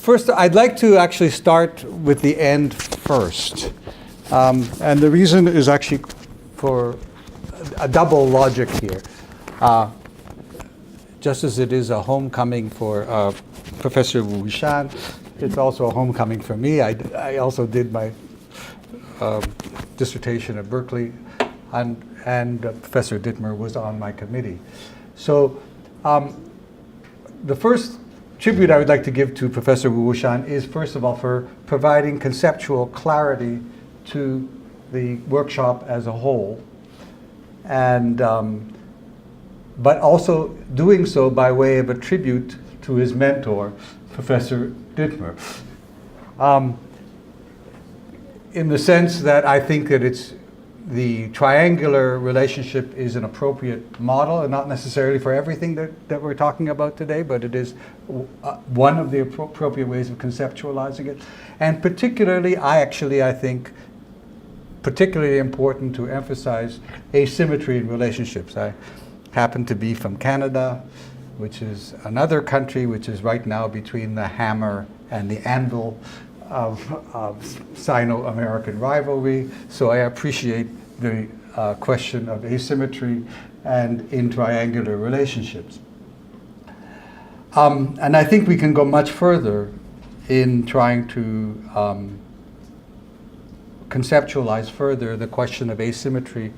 first, I'd like to actually start with the end first. And the reason is actually for a double logic here. Just as it is a homecoming for Professor Wu Shan, it's also a homecoming for me. I also did my dissertation at Berkeley, and Professor Dittmer was on my committee. So the first tribute I would like to give to Professor Wu Shan is, first of all, for providing conceptual clarity to the workshop as a whole, and but also doing so by way of a tribute to his mentor, Professor Dittmer, in the sense that I think that it's the triangular relationship is an appropriate model, and not necessarily for everything that we're talking about today, but it is one of the appropriate ways of conceptualizing it. And particularly, I think, particularly important to emphasize asymmetry in relationships. I happen to be from Canada, which is another country which is right now between the hammer and the anvil of Sino-American rivalry. So I appreciate the question of asymmetry and in triangular relationships. And I think we can go much further in trying to conceptualize further the question of asymmetry.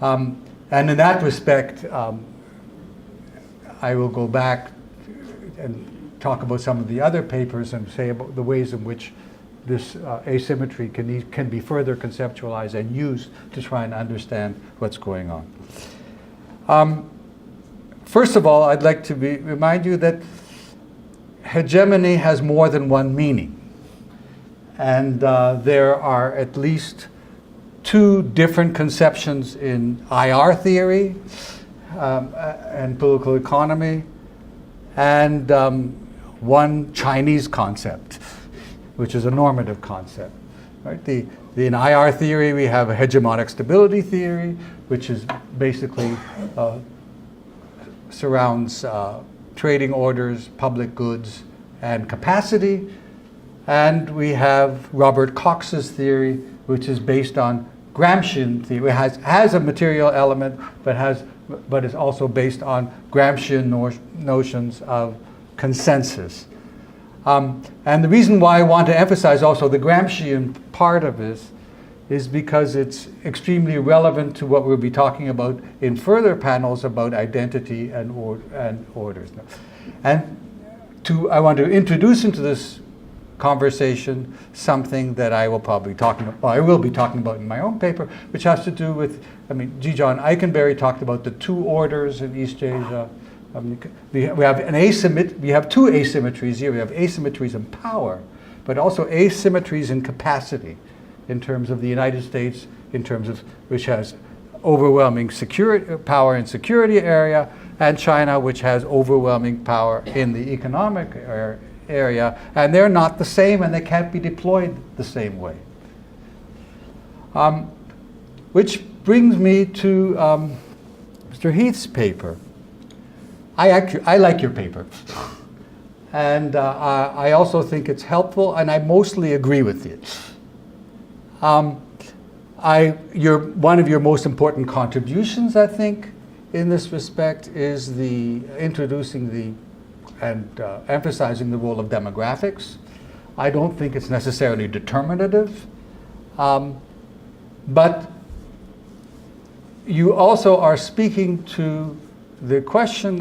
And in that respect, I will go back and talk about some of the other papers and say about the ways in which this asymmetry can be further conceptualized and used to try and understand what's going on. First of all, I'd like to remind you that hegemony has more than one meaning. And there are at least two different conceptions in IR theory and political economy, and one Chinese concept, which is a normative concept. Right? In IR theory, we have a hegemonic stability theory, which is basically surrounds trading orders, public goods, and capacity. And we have Robert Cox's theory, which is based on Gramscian theory. It has a material element, but is also based on Gramscian notions of consensus. And the reason why I want to emphasize also the Gramscian part of this is because it's extremely relevant to what we'll be talking about in further panels about identity and orders. And I want to introduce into this conversation something that I will probably be talking about in my own paper, which has to do with, G. John Eikenberry talked about the two orders in East Asia. We have two asymmetries here. We have asymmetries in power, but also asymmetries in capacity, in terms of the United States, which has overwhelming power in security area, and China, which has overwhelming power in the economic area, and they're not the same, and they can't be deployed the same way. Which brings me to Mr. Heath's paper. I like your paper, and I also think it's helpful, and I mostly agree with it. One of your most important contributions, I think, in this respect, is introducing and emphasizing the role of demographics. I don't think it's necessarily determinative, but you also are speaking to the question.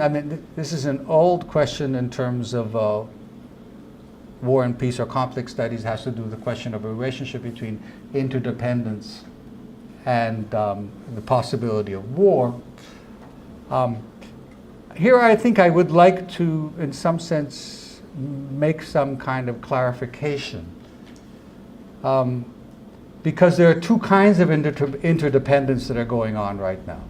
This is an old question in terms of war and peace or conflict studies. Has to do with the question of a relationship between interdependence and the possibility of war. Here I think I would like to, in some sense, make some kind of clarification. Because there are two kinds of interdependence that are going on right now.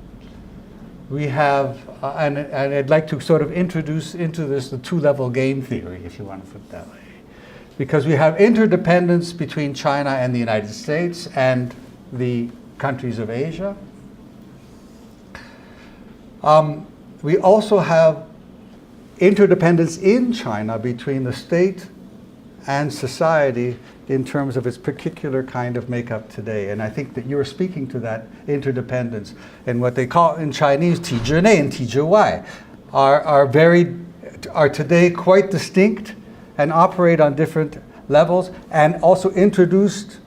We have, and I'd like to sort of introduce into this the two-level game theory, if you want to put it that way. Because we have interdependence between China and the United States and the countries of Asia. We also have interdependence in China between the state and society in terms of its particular kind of makeup today. And I think that you're speaking to that interdependence. And what they call in Chinese, 体制内 and 体制外 are today quite distinct and operate on different levels, and also introduced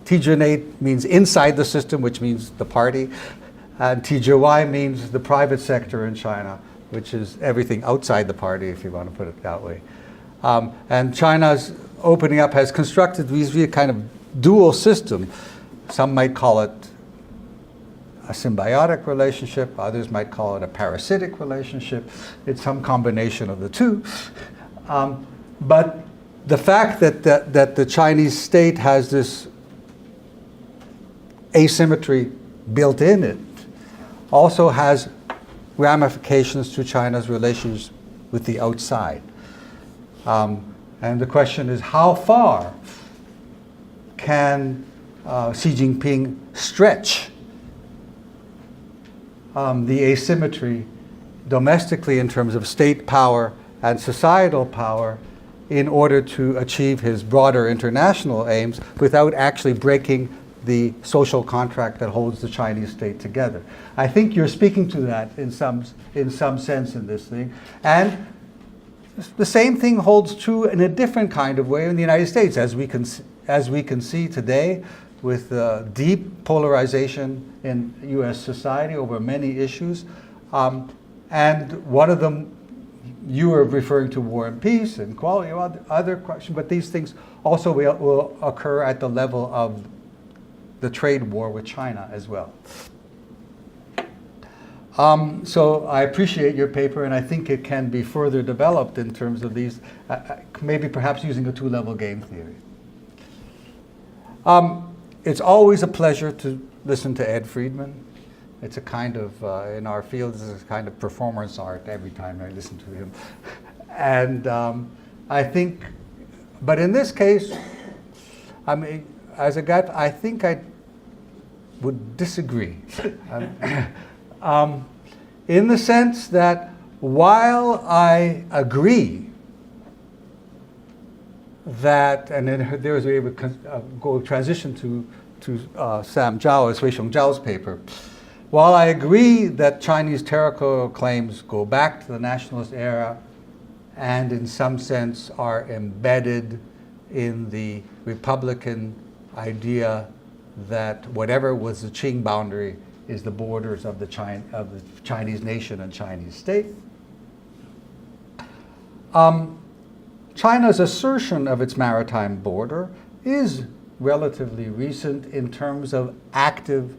体制内 means inside the system, which means the party, and 体制外 means the private sector in China, which is everything outside the party, if you want to put it that way. And China's opening up has constructed a kind of dual system. Some might call it a symbiotic relationship, others might call it a parasitic relationship. It's some combination of the two. But the fact that the Chinese state has this asymmetry built in it also has ramifications to China's relations with the outside. And the question is, how far can Xi Jinping stretch the asymmetry domestically in terms of state power and societal power in order to achieve his broader international aims without actually breaking the social contract that holds the Chinese state together? I think you're speaking to that in some sense in this thing. And the same thing holds true in a different kind of way in the United States, as we can see today with deep polarization in U.S. society over many issues. And one of them, you were referring to war and peace and equality, other questions, but these things also will occur at the level of the trade war with China as well. So I appreciate your paper, and I think it can be further developed in terms of these, maybe perhaps using a two-level game theory. It's always a pleasure to listen to Ed Friedman. It's a kind of, in our field, it's a kind of performance art every time I listen to him. And I think, but in this case, I mean, as a guy, I think I would disagree. In the sense that while I agree that, and then there was a way go transition to Sam Chao, Sui Xiong Zhao's paper. While I agree that Chinese territorial claims go back to the nationalist era and in some sense are embedded in the Republican idea that whatever was the Qing boundary is the borders of the Chinese nation and Chinese state. China's assertion of its maritime border is relatively recent in terms of actively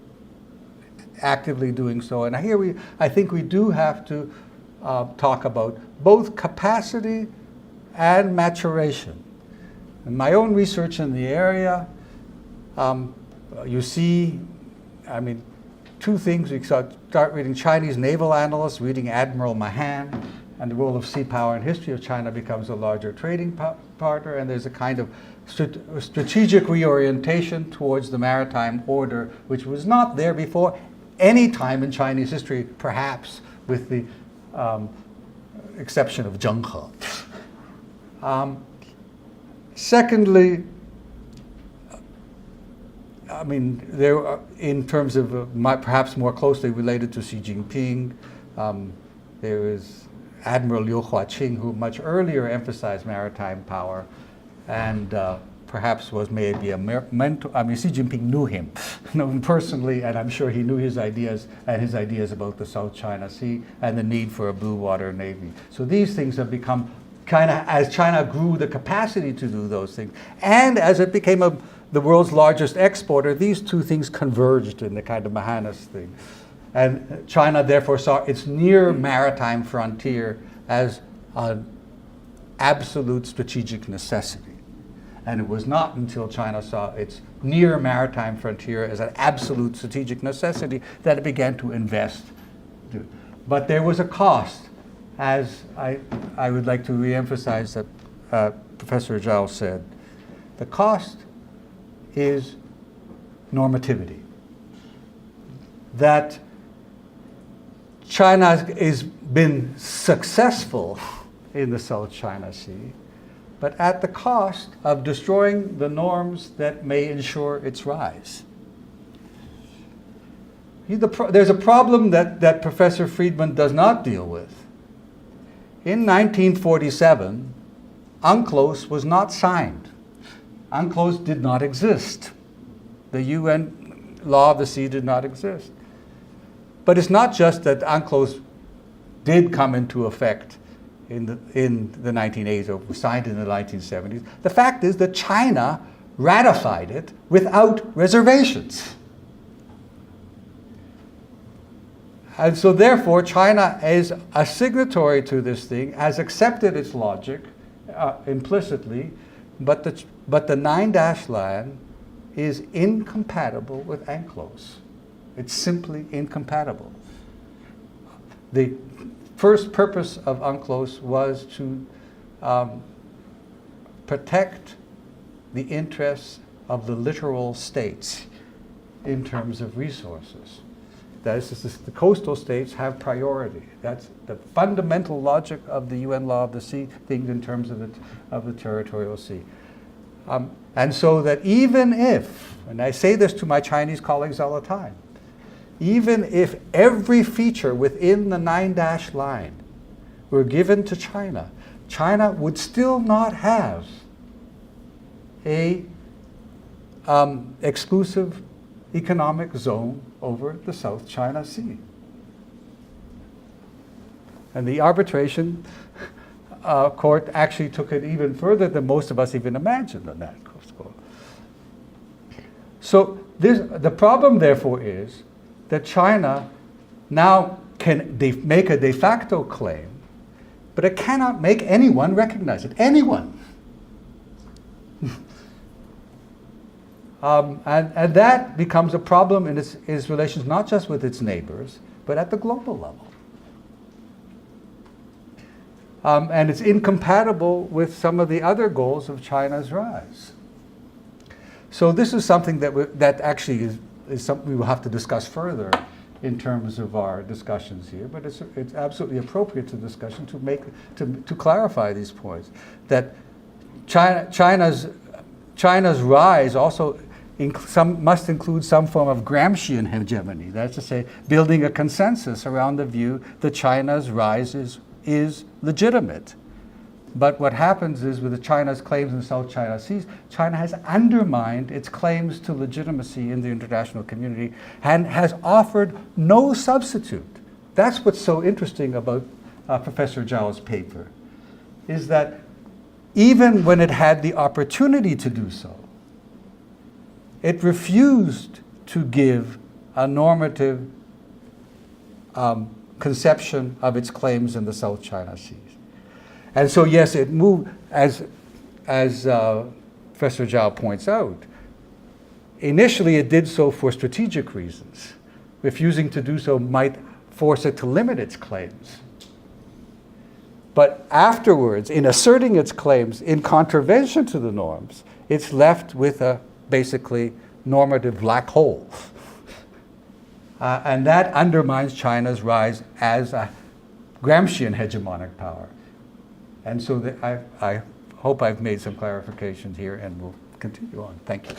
doing so. And here I think we do have to talk about both capacity and maturation. In my own research in the area, you see, I mean, two things. We start reading Chinese naval analysts, reading Admiral Mahan, and the role of sea power in history of China becomes a larger trading partner, and there's a kind of strategic reorientation towards the maritime order, which was not there before any time in Chinese history, perhaps with the exception of Zheng He. Secondly, I mean, there are, in terms of perhaps more closely related to Xi Jinping, there is Admiral Liu Huaqing, who much earlier emphasized maritime power, and perhaps was maybe a mentor. I mean, Xi Jinping knew him personally, and I'm sure he knew his ideas about the South China Sea and the need for a blue water navy. So these things have become kind of, as China grew the capacity to do those things, and as it became the world's largest exporter, these two things converged in the kind of Mahanist thing. And China therefore saw its near maritime frontier as an absolute strategic necessity. And it was not until China saw its near maritime frontier as an absolute strategic necessity that it began to invest. But there was a cost, as I would like to reemphasize that Professor Chao said. The cost is normativity. That China has been successful in the South China Sea but at the cost of destroying the norms that may ensure its rise. There's a problem that Professor Friedman does not deal with. In 1947, UNCLOS was not signed. UNCLOS did not exist. The UN Law of the Sea did not exist. But it's not just that UNCLOS did come into effect in the 1980s or was signed in the 1970s. The fact is that China ratified it without reservations. And so therefore, China is a signatory to this thing, has accepted its logic implicitly, but the 9-dash line is incompatible with UNCLOS. It's simply incompatible. The first purpose of UNCLOS was to protect the interests of the littoral states in terms of resources. That is, the coastal states have priority. That's the fundamental logic of the UN Law of the Sea, things in terms of the territorial sea. And so that even if, and I say this to my Chinese colleagues all the time, even if every feature within the 9-dash line were given to China, China would still not have a exclusive economic zone over the South China Sea. And the arbitration court actually took it even further than most of us even imagined on that. So the problem, therefore, is that China now can make a de facto claim, but it cannot make anyone recognize it. Anyone. And that becomes a problem in its relations not just with its neighbors, but at the global level. And it's incompatible with some of the other goals of China's rise. So this is something that actually is something we will have to discuss further in terms of our discussions here, but it's absolutely appropriate to discussion to clarify these points. That China's rise also must include some form of Gramscian hegemony. That's to say, building a consensus around the view that China's rise is legitimate. But what happens is, with China's claims in the South China Seas, China has undermined its claims to legitimacy in the international community and has offered no substitute. That's what's so interesting about Professor Chao's paper, is that even when it had the opportunity to do so, it refused to give a normative conception of its claims in the South China Seas. And so, yes, it moved, as Professor Chao points out, initially it did so for strategic reasons. Refusing to do so might force it to limit its claims. But afterwards, in asserting its claims in contravention to the norms, it's left with a basically normative black hole. And that undermines China's rise as a Gramscian hegemonic power. And so I hope I've made some clarifications here, and we'll continue on. Thank you.